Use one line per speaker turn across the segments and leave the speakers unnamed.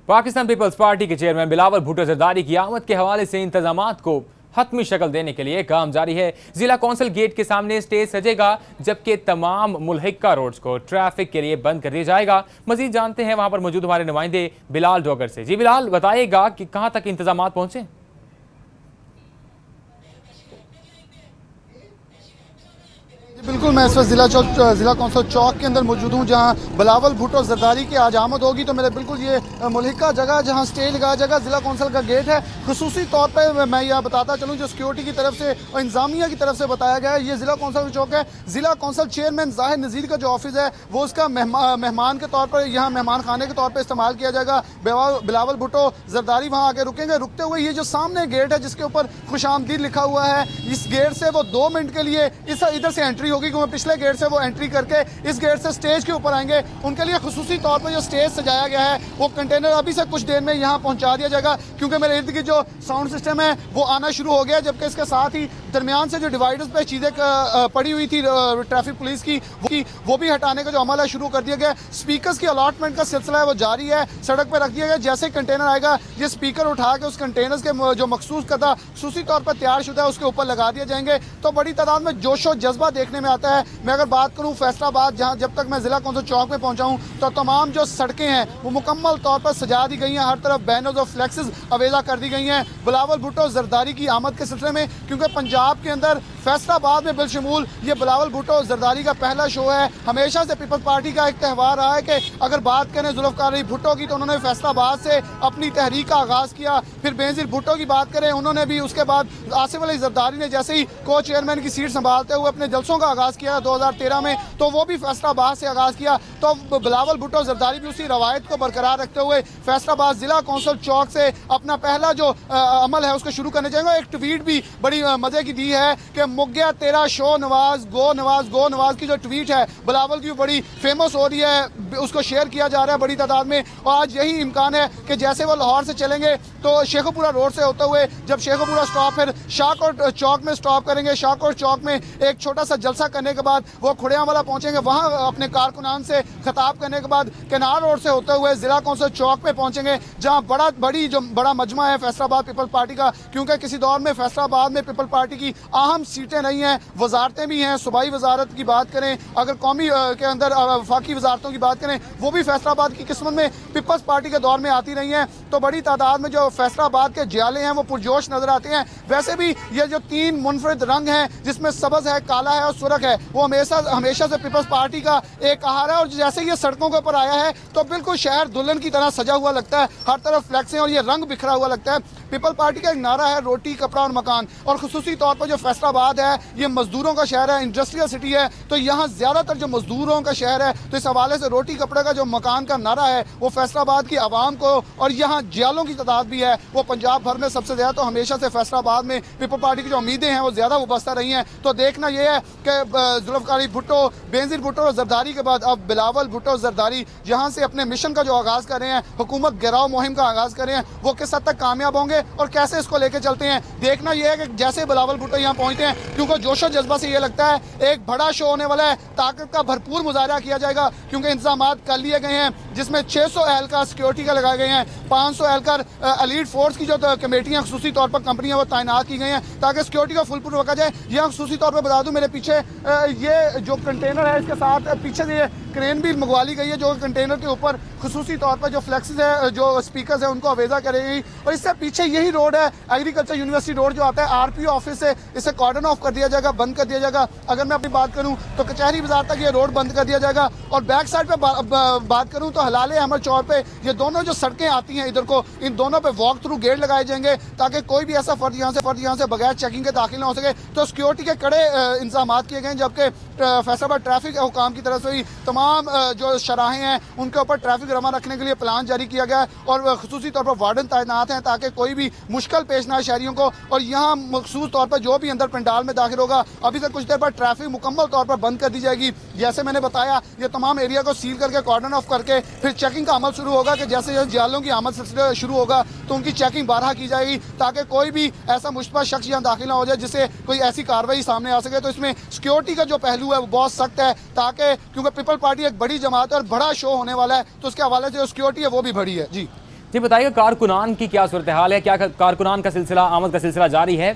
Pakistan peoples party के chairman Bilawal Bhutto Zardari की आमद के हवाले से इंतजामात को हतमी शक्ल देने के लिए काम जारी है। जिला कौंसिल गेट के सामने स्टेज सजेगा, जबकि तमाम मुल्हिका रोड्स को ट्रैफिक के लिए बंद कर दिया जाएगा। मजीद जानते हैं वहां पर मौजूद हमारे नुमाइंदे बिलाल डोगर से। जी बिलाल, बताइएगा कि कहां तक इंतजामात पहुंचे।
बिल्कुल, मैं इस वक्त जिला कौंसिल चौक के अंदर मौजूद हूँ, जहाँ बिलावल भुट्टो जरदारी की आज आमद होगी। तो मेरे बिल्कुल ये मुल्हिका जगह जहाँ स्टेज लगाया जाएगा, जिला कौंसिल का गेट है। खुसूसी तौर पे मैं यह बताता चलूँ, जो सिक्योरिटी की तरफ से और इंतजामिया की तरफ से बताया गया है, ये जिला कौंसिल चौक है। जिला कौंसिल चेयरमैन जाहिर नज़ीर का जो ऑफिस है, वो उसका मेहमान के तौर पर, यहाँ मेहमान खाने के तौर पर इस्तेमाल किया जाएगा। बिलावल भुट्टो जरदारी वहाँ आके रुकेंगे। रुकते हुए ये जो सामने गेट है, जिसके ऊपर खुशामदीद लिखा हुआ है, इस गेट से वो 2 मिनट के लिए इधर से एंट्री होगी, क्योंकि पिछले गेट से वो एंट्री करके इस गेट से स्टेज के ऊपर आएंगे। उनके लिए खुसूसी तौर पर जो स्टेज सजाया गया है, वो कंटेनर अभी से कुछ देर में यहाँ पहुंचा दिया जाएगा, क्योंकि मेरे इर्द गिर्द जो साउंड सिस्टम है वो आना शुरू हो गया। जबकि इसके साथ ही दरमियान से जो डिवाइडर्स पे चीज़ें पड़ी हुई थी ट्रैफिक पुलिस की, वो भी हटाने का जो अमल है शुरू कर दिया गया। स्पीकर्स की अलॉटमेंट का सिलसिला है वो जारी है, सड़क पर रख दिया गया। जैसे ही कंटेनर आएगा, ये स्पीकर उठा के उस कंटेनर्स के जो मखसूस करदा खुसूसी तौर पर तैयार शुदा है, उसके ऊपर लगा दिए जाएंगे। तो बड़ी तादाद में जोशो जज्बा देखने में आता है। मैं अगर बात करूं फैसलाबाद, जहां जब तक मैं जिला कौंसिल चौक में पहुंचा हूं, तो तमाम जो सड़कें हैं वो मुकम्मल तौर पर सजा दी गई हैं। हर तरफ बैनर्स और फ्लैक्सेस अवेला कर दी गई हैं बिलावल भुट्टो जरदारी की आमद के सिलसिले में, क्योंकि पंजाब के अंदर फैसलाबाद में बिलशमूल ये बिलावल भुट्टो जरदारी का पहला शो है। हमेशा से पीपल्स पार्टी का एक त्यौहार रहा है कि अगर बात करें जुल्फ़िकार अली भुट्टो की, तो उन्होंने फैसलाबाद से अपनी तहरीक का आगाज़ किया। फिर बेनज़ीर भुट्टो की बात करें, उन्होंने भी उसके बाद आसिफ अली जरदारी ने जैसे ही को चेयरमैन की सीट संभालते हुए अपने जलसों का आगाज़ किया 2013 में, तो वो भी फैसलाबाद से आगाज़ किया। तो बिलावल भुट्टो जरदारी भी उसी रवायत को बरकरार रखते हुए फैसलाबाद जिला कौंसिल चौक से अपना पहला जो अमल है उसको शुरू करने जाएंगे। एक ट्वीट भी बड़ी मज़े की दी है कि मुक गया तेरा शो नवाज, गो नवाज की जो ट्वीट है बिलावल की बड़ी फेमस हो रही है, उसको शेयर किया जा रहा है बड़ी तादाद में। और आज यही इम्कान है कि जैसे वो लाहौर से चलेंगे तो शेखोपुरा रोड से होते हुए जब शेखोपुरा स्टॉप, फिर शाहकोट चौक में स्टॉप करेंगे। शाहकोट चौक में एक छोटा सा जलसा करने के बाद वो खुड़िया वाला पहुंचेंगे, वहां अपने कारकुनान से खिताब करने के बाद केनार रोड से होते हुए जिला कौंसिल चौक पे पहुंचेंगे, जहां बड़ा मजमा है फैसलाबाद पीपल पार्टी का। क्योंकि किसी दौर में फैसलाबाद में पीपल पार्टी की अहम सीटें रही हैं, वजारतें भी हैं। सूबाई वजारत की बात करें, अगर कौमी के अंदर वफाकी वजारतों की बात करें, वो भी फैसलाबाद की किस्मत में पीपल्स पार्टी के दौर में आती रही हैं। तो बड़ी तादाद में जो फैसलाबाद के जियाले हैं वो पुरजोश नजर आते हैं। वैसे भी ये जो 3 मुनफरिद रंग हैं, जिसमें सब्ज है, काला है और सुरख है, वो हमेशा से पीपल्स पार्टी का एक आहार है। और जैसे ये सड़कों के ऊपर आया है तो बिल्कुल शहर दुल्हन की तरह सजा हुआ लगता है, हर तरफ फ्लैक्सें और ये रंग बिखरा हुआ लगता है। पीपल पार्टी का एक नारा है, रोटी कपड़ा और मकान। और खुसूसी तौर पर जो फैसलाबाद है ये मजदूरों का शहर है, इंडस्ट्रियल सिटी है, तो यहाँ ज्यादातर जो मजदूरों का शहर है, तो इस हवाले से रोटी कपड़े का जो मकान का नारा है वो फैसलाबाद की आवाम को, और यहाँ जियालों की तादाद भी है वो पंजाब भर में सबसे ज्यादा। तो हमेशा से फैसलाबाद में पीपल पार्टी की जो उम्मीदें हैं वो ज्यादा वाबस्ता रही हैं। तो देखना यह है कि जुल्फ़िकार अली भुट्टो, बेनज़ीर भुट्टो और जरदारी के बाद अब बिलावल भुट्टो जरदारी जहाँ से अपने मिशन का जो आगाज़ कर रहे हैं, हुकूमत गिराव मुहिम का आगाज़ कर रहे हैं, वो किस हद तक कामयाब होंगे और कैसे इसको लेके चलते हैं। देखना यह है कि जैसे बिलावल भुट्टो यहाँ पहुँचते हैं, क्योंकि जोशो जज्बा से ये लगता है एक बड़ा शो होने वाला है, ताकत का भरपूर मुजाहरा किया जाएगा। क्योंकि इंतजाम कर लिए गए हैं, जिसमें 600 एहलकार सिक्योरिटी का लगाए गए हैं, 500 एहलकार एलीट फोर्स की जो कमेटियाँ खुसूसी तौर पर कंपनियाँ वो तैनात की गई हैं, ताकि सिक्योरिटी का फुल प्रूफ रखा जाए। यहाँ खुसूसी तौर पर बता दूँ, मेरे पीछे ये जो कंटेनर है, इसके साथ पीछे से ये क्रेन भी मंगवा ली गई है, जो कंटेनर के ऊपर खुसूसी तौर पर जो फ्लैक्सेस है, जो स्पीकर्स है, उनको अवेजा करेगी। और इससे पीछे यही रोड है, एग्रीकल्चर यूनिवर्सिटी रोड जो आता है आरपीओ ऑफिस से, इसे कॉर्डन ऑफ कर दिया जाएगा, बंद कर दिया जाएगा। अगर मैं अपनी बात करूं तो कचहरी बाजार तक ये रोड बंद कर दिया जाएगा। और बैक साइड पे बात करूं तो हलाले अहमद चौर पे ये दोनों जो सड़कें आती हैं इधर को, इन दोनों पे वॉक थ्रू गेट लगाए जाएंगे, ताकि कोई भी ऐसा फर्द यहाँ से बगैर चेकिंग के दाखिल ना हो सके। तो सिक्योरिटी के कड़े इंतजाम किए गए हैं। जबकि फैसलाबाद ट्रैफिक हुकाम की तरफ से ही तमाम जो शराहें हैं उनके ऊपर ट्रैफिक रमा रखने के लिए प्लान जारी किया गया है, और खुसूसी तौर पर वार्डन तैनात हैं, ताकि कोई भी मुश्किल पेश ना आए शहरियों को। और यहाँ मखसूस तौर पर जो भी अंदर पंडाल में दाखिल होगा, अभी से कुछ देर बाद ट्रैफिक मुकम्मल तौर पर बंद कर दी जाएगी। जैसे मैंने बताया, ये तमाम एरिया को सील करके कॉर्डन ऑफ करके फिर चेकिंग का अमल शुरू होगा, कि जैसे जियालों की आमद सिलसिला शुरू होगा तो उनकी चेकिंग बारहा की जाएगी, ताकि कोई भी ऐसा मुश्तबा शख्स यहाँ दाखिल ना हो जाए जिससे कोई ऐसी कार्रवाई सामने आ सके। तो इसमें सिक्योरिटी का जो पहलू है वो बहुत सख्त है, ताकि क्योंकि पीपल पार्टी एक बड़ी जमात है और बड़ा शो होने वाला है, तो उसके हवाले से जो सिक्योरिटी है वो भी बड़ी है। जी
जी बताइए कारकुनान की क्या सूरत हाल है, क्या कारकुनान का सिलसिला आमद का सिलसिला जारी है?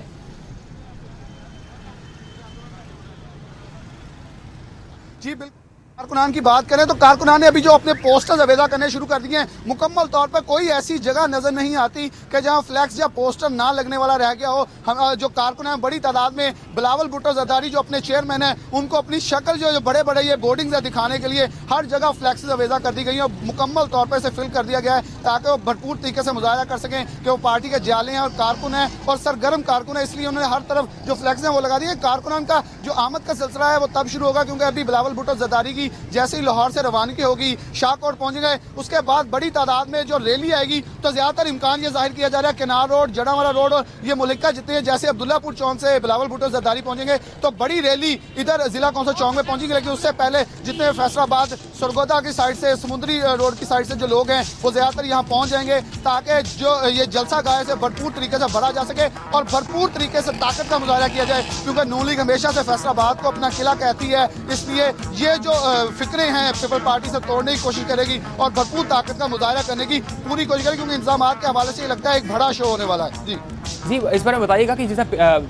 जी बिल्कुल, कारकुनान की बात करें तो कारकुनान ने अभी जो अपने पोस्टर्स अवेदा करने शुरू कर दिए हैं, मुकम्मल तौर पर कोई ऐसी जगह नज़र नहीं आती कि जहां फ्लैक्स या पोस्टर ना लगने वाला रह गया हो। हम जो कारकुनान बड़ी तादाद में बिलावल भुट्टो जरदारी जो अपने चेयरमैन हैं, उनको अपनी शक्ल जो बड़े बड़े ये बोर्डिंग्स है दिखाने के लिए हर जगह फ्लैक्सेस अवेदा कर दी गई हैं और मुकम्मल तौर पर इसे फिल कर दिया गया है ताकि वो भरपूर तरीके से मुजाहरा कर सकें कि वो पार्टी के जाले हैं और कारकुन हैं और सरगर्म कारकुन है। इसलिए उन्होंने हर तरफ जो फ्लैक्स हैं वो लगा दिए। कारकुनान का जो आमद का सिलसिला है वो तब शुरू होगा क्योंकि अभी बिलावल भुट्टो जरदारी की जैसे ही लाहौर से रवानगी होगी, शाहकोट पहुंचेंगे, उसके बाद बड़ी तादाद में जो रैली आएगी तो ज्यादातर इम्कान ये जाहिर किया जा रहा है किनार रोड, जड़ावाला रोड और ये मुलिका जितने हैं जैसे अब्दुल्लापुर चौक से बिलावल भुट्टो जरदारी पहुंचेंगे तो बड़ी रैली इधर जिला कौंसल चौक में पहुंचेगी। लेकिन उससे पहले जितने फैसलाबाद सरगोदा की साइड से, समुद्री रोड की साइड से जो लोग हैं वो ज्यादातर यहाँ पहुंच जाएंगे ताकि जो ये जलसा गाय से भरपूर तरीके से भरा जा सके और भरपूर तरीके से ताकत का मुजाहरा किया जाए क्योंकि नून लीग हमेशा से फैसलाबाद को अपना किला कहती है। इसलिए ये जो फिक्रे हैं पीपल पार्टी से तोड़ने की कोशिश करेगी और भरपूर ताकत का मुजाहरा करने की पूरी कोशिश करेगी क्योंकि इंतजाम के हवाले से ये लगता है एक बड़ा शो होने वाला है। जी
इस बारे में बताइएगा कि जैसा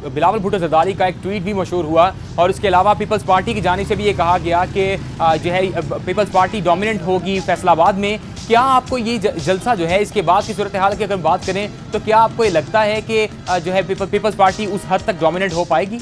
बिलावल भुट्टो जरदारी का एक ट्वीट भी मशहूर हुआ और इसके अलावा पीपल्स पार्टी की जानिब से भी ये कहा गया कि जो है पीपल्स पार्टी डोमिनेंट होगी फैसलाबाद में। क्या आपको ये जलसा जो है इसके बाद की सूरत हाल की अगर बात करें तो क्या आपको ये लगता है कि जो है पीपल्स पार्टी उस हद तक डोमिनेंट हो पाएगी?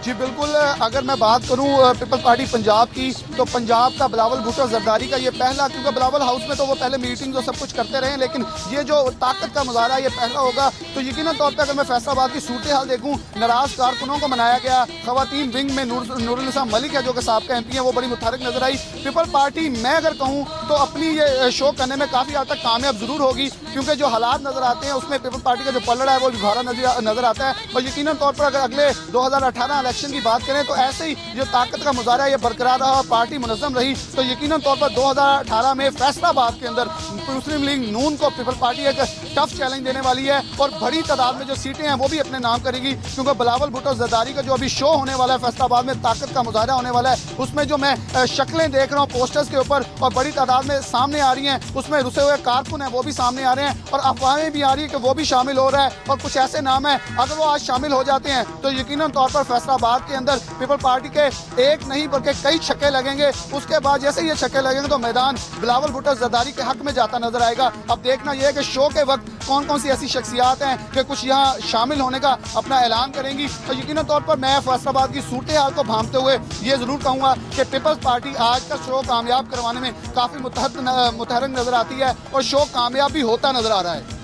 जी बिल्कुल, अगर मैं बात करूं पीपल्स पार्टी पंजाब की तो पंजाब का बिलावल भुट्टो जरदारी का ये पहला, क्योंकि बिलावल हाउस में तो वो पहले मीटिंग और सब कुछ करते रहे लेकिन ये जो ताकत का मुजाहरा ये पहला होगा। तो यकीनन तौर पर अगर मैं फैसलाबाद की सूरत हाल देखूं, नाराज कारकुनों को मनाया गया, खवातीन विंग में नूरुन्निसा मलिक है जो कि साबका एमपी है, वो बड़ी मुतहरक नजर आई। पीपल पार्टी मैं अगर कहूँ तो अपनी ये शो करने में काफ़ी हद तक कामयाब जरूर होगी क्योंकि जो हालात नजर आते हैं उसमें पीपल पार्टी का जो पलड़ा है वो उभारा नजर आता है। और यकीनन तौर पर अगर अगले 2018 इलेक्शन की बात करें तो ऐसे ही जो ताकत का मुजाहरा ये बरकरार रहा और पार्टी मुनज़्ज़म रही तो यकीनन तौर पर 2018 में फैसलाबाद के अंदर मुस्लिम लीग नून को पीपल पार्टी एक टफ चैलेंज देने वाली है और बड़ी तादाद में जो सीटें हैं वो भी अपने नाम करेगी क्योंकि बिलावल भुट्टो जरदारी का जो अभी शो होने वाला है फैसलाबाद में, ताकत का मुजाहरा होने वाला है, उसमें जो मैं शक्लें देख रहा हूँ पोस्टर्स के ऊपर और बड़ी तादाद में सामने आ रही हैं, उसमें रुसे हुए कारकुन हैं वो भी सामने आ रहे हैं और अफवाहें भी आ रही है कि वो भी शामिल हो रहा है और कुछ ऐसे नाम हैं अगर वो आज शामिल हो जाते हैं तो यकीनन तौर पर फैसलाबाद के अंदर पीपल पार्टी के एक नहीं बल्कि कई छक्के लगेंगे। उसके बाद जैसे ये छक्के लगेंगे तो मैदान बिलावल भुट्टो जरदारी के हक में जाता नजर आएगा। अब देखना यह है कि शो के वक्त कौन कौन सी ऐसी शख्सियात हैं कि कुछ यहाँ शामिल होने का अपना ऐलान करेंगी। तो यकीनन तौर पर मैं फैसलाबाद की सूरत हाल को भांपते हुए ये जरूर कहूँगा कि पीपल्स पार्टी आज का शो कामयाब करवाने में काफ़ी मुतहरक नजर आती है और शो कामयाब भी होता नजर आ रहा है।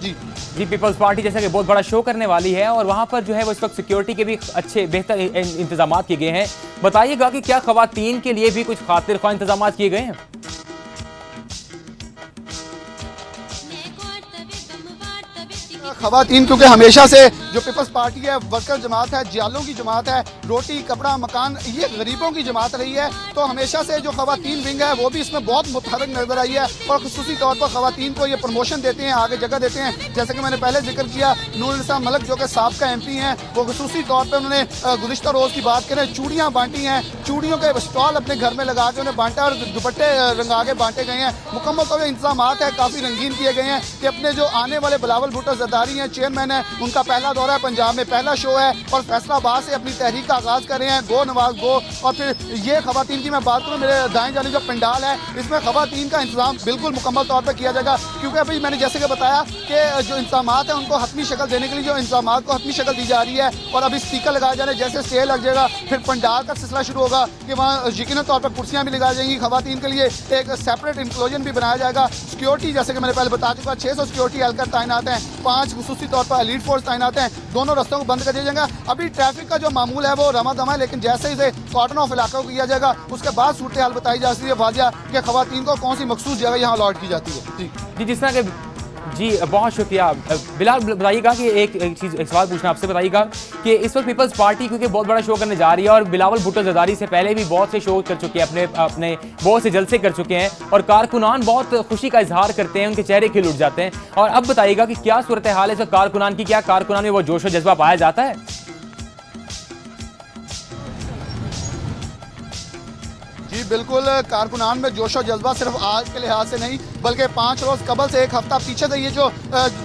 जी
पीपल्स पार्टी जैसा कि बहुत बड़ा शो करने वाली है और वहां पर जो है वो इस वक्त सिक्योरिटी के भी अच्छे बेहतर इंतजाम किए गए हैं। बताइएगा कि क्या खवातीन के लिए भी कुछ खातिर ख्वाह इंतजाम किए गए हैं?
खवातीन क्योंकि हमेशा से जो पीपल्स पार्टी है वर्कर जमात है, जियालों की जमात है, रोटी कपड़ा मकान ये गरीबों की जमात रही है, तो हमेशा से जो खवातीन विंग है वो भी इसमें बहुत मुतहरक नजर आई है और खुसूसी तौर पर खवातीन को ये प्रमोशन देते हैं, आगे जगह देते हैं। जैसे कि मैंने पहले जिक्र किया नूरुन्निसा मलिक जो कि साबका एमपी हैं, वो खुसूसी तौर पर उन्होंने गुज़िश्ता रोज़ की बात करें चूड़ियाँ बांटी हैं, चूड़ियों के स्टॉल अपने घर में लगा के उन्हें बांटा और दुपट्टे रंगा के बांटे गए हैं। मुकम्मल तौर पर इंतजाम है काफ़ी रंगीन किए गए हैं कि अपने जो आने वाले बिलावल भुट्टो जरदारी हैं, चेयरमैन है, उनका पहला दौरा है पंजाब में, पहला शो है और फैसलाबाद से अपनी तहरीक का आगाज कर रहे हैं। गो नवाज गो। और फिर ये खवातीन की मैं बात करूँ, मेरे दाएं जाने जो पंडाल है इसमें खवातीन का इंतजाम बिल्कुल मुकम्मल तौर पर किया जाएगा क्योंकि अभी मैंने जैसे कि बताया कि जो इंतजाम है उनको हतमी शक्ल देने के लिए जो इंतजाम को हतमी शक्ल दी जा रही है और अभी स्पीकर लगाए जा रहे हैं, जैसे स्टेज लग जाएगा फिर पंडाल का सिलसिला शुरू होगा कि वहाँ यकीनन तौर पर कुर्सियाँ भी लगाई जाएंगी। खवातीन के लिए एक सेपरेट इंक्लूजन भी बनाया जाएगा। सिक्योरिटी जैसे कि मैंने पहले बता चुका 600 सिक्योरिटी एहलकार तैनात हैं, 5 खुसूसी तौर पर एलीट फोर्स तैनात हैं, दोनों रस्तों को बंद कर दिया जाएगा। अभी ट्रैफिक का जो मामूल है वो रमादमा है लेकिन जैसे ही इसे कॉर्डन ऑफ इलाका को किया जाएगा उसके बाद सूरत हाल बताई जा सकती है वाजिया कि खवातीन को कौन सी मखसूस जगह यहाँ अलॉट की जाती है।
जी जिस तरह के जी बहुत शुक्रिया बिलाल। बताइएगा कि एक सवाल पूछना आपसे, बताइएगा कि इस वक्त पीपल्स पार्टी क्योंकि बहुत बड़ा शो करने जा रही है और बिलावल भुट्टो जरदारी से पहले भी बहुत से शो कर चुके हैं, अपने बहुत से जलसे कर चुके हैं और कारकुनान बहुत खुशी का इजहार करते हैं, उनके चेहरे खिल उठ जाते हैं। और अब बताइएगा कि क्या सूरत हाल है कारकुनान की, क्या कारकुनान में वो जोश और जज्बा पाया जाता है?
जी बिल्कुल कारकुनान में जोशो जज्बा सिर्फ आज के लिहाज से नहीं बल्कि 5 रोज़ कबल से, एक हफ्ता पीछे से ये जो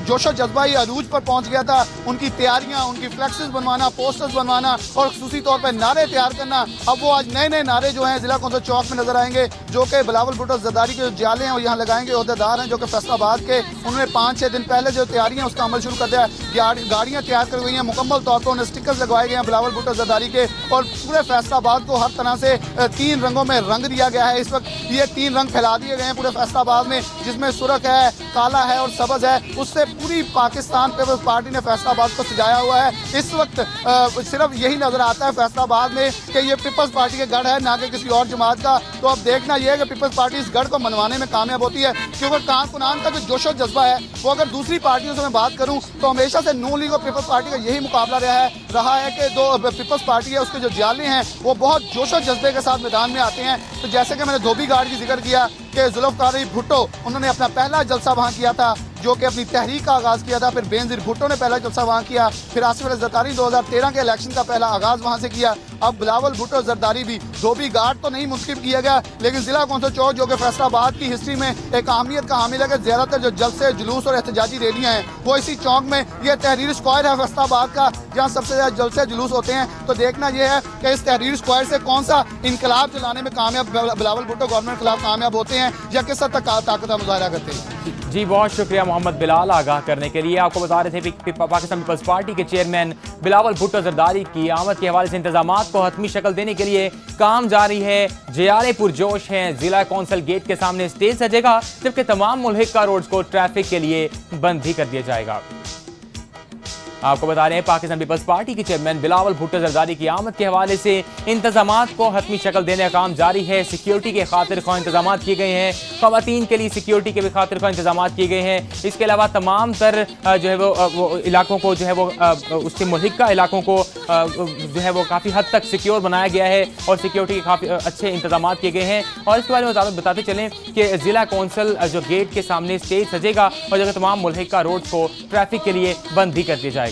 जोशो जज्बा ही अरूज पर पहुंच गया था। उनकी तैयारियां, उनकी फ्लेक्सेस बनवाना, पोस्टर्स बनवाना और खुसूसी तौर पर नारे तैयार करना। अब वो आज नए नए नारे जो हैं जिला कौंसल चौक में नजर आएंगे, जो कि बिलावल भुट्टो जरदारी के जो जाले हैं वो यहाँ लगाएंगे। अहदेदार हैं जो कि फैसलाबाद के, उन्होंने 5-6 दिन पहले जो तैयारियां उसका अमल शुरू कर दिया है। गाड़ियाँ तैयार कर गई हैं, मुकम्मल तौर पर उन्हें स्टिकर्स लगवाए गए हैं बिलावल भुट्टो जरदारी के, और पूरे फैसलाबाद को हर तरह से 3 रंगों में रंग दिया गया है। इस वक्त ये 3 रंग फैला दिए गए हैं पूरे फैसलाबाद में, जिसमें सुरख है, काला है और सब्ज है। उससे पूरी पाकिस्तान पीपल्स पार्टी ने फैसलाबाद को सजाया हुआ है। इस वक्त सिर्फ यही नजर आता है फैसलाबाद में कि ये पीपल्स पार्टी के गढ़ है, ना कि किसी और जमात का। तो अब देखना यह है कि पीपल्स पार्टी इस गढ़ को मनवाने में कामयाब होती है, क्योंकि कारकुनान का जो जोशो जज्बा है वो अगर दूसरी पार्टियों से मैं बात करूं तो हमेशा से नून लीग और पीपल्स पार्टी का यही मुकाबला रहा है कि जो पीपल्स पार्टी है उसके जो जाले हैं वो बहुत जोशो जज्बे के साथ मैदान में आते हैं। तो जैसे कि मैंने धोबी घाट की जिक्र किया कि जुल्फ़िकार भुट्टो, उन्होंने अपना पहला जलसा वहाँ किया था, जो कि अपनी तहरीक का आगाज़ किया था। फिर बेनज़ीर भुट्टो ने पहला जलसा वहाँ किया, फिर आसिफ अली ज़रदारी 2013 के इलेक्शन का पहला आगाज़ वहाँ से किया। अब बिलावल भुट्टो जरदारी भी, धोबी घाट तो नहीं मुंतखब किया गया, लेकिन जिला कौंसल चौक जो कि फैसलाबाद की हिस्ट्री में एक अहमियत का हामिल है कि ज़्यादातर जो जलसे, जुलूस और एहतजाजी रैलियाँ हैं वो इसी चौक में, ये तहरीर स्क्वायर है फैसलाबाद का, जहाँ सबसे ज़्यादा जलसे जुलूस होते हैं। तो देखना यह है कि इस तहरीर स्क्वायर से कौन सा इनकलाब चलाने में कामयाब बिलावल भुट्टो गवर्नमेंट के खिलाफ कामयाब होते हैं या किस हद तक ताकत का मुजाहरा करते हैं।
जी बहुत शुक्रिया मोहम्मद बिलाल आगाह करने के लिए। आपको बता रहे थे कि पाकिस्तान पीपल्स पार्टी के चेयरमैन बिलावल भुट्टो जरदारी की आमद के हवाले से इंतजामात को हतमी शक्ल देने के लिए काम जारी है। जियारे पुरजोश हैं, जिला कौंसल गेट के सामने स्टेज सजेगा, जबकि तमाम मुल्हिका रोड्स को ट्रैफिक के लिए बंद भी कर दिया जाएगा। आपको बता रहे हैं पाकिस्तान पीपल्स पार्टी के चेयरमैन बिलावल भुट्टो जरदारी की आमद के हवाले से इंतजामात को हतमी शक्ल देने का काम जारी है। सिक्योरिटी के खातिर खा इंतजामात किए गए हैं, खवातीन के लिए सिक्योरिटी के भी खातिर खा इंतजामात किए गए हैं। इसके अलावा तमाम तर जो है वो इलाकों को जो है वो उसके मुल्हिका इलाकों को जो है वो काफ़ी हद तक सिक्योर बनाया गया है और सिक्योरिटी के काफ़ी अच्छे इंतजाम किए गए हैं। और इसके बारे में बताते चलें कि ज़िला कौंसल जो गेट के सामने स्टेज सजेगा और जगह तमाम मुल्हिका रोड्स को ट्रैफिक के लिए बंद भी कर दिया जाएगा।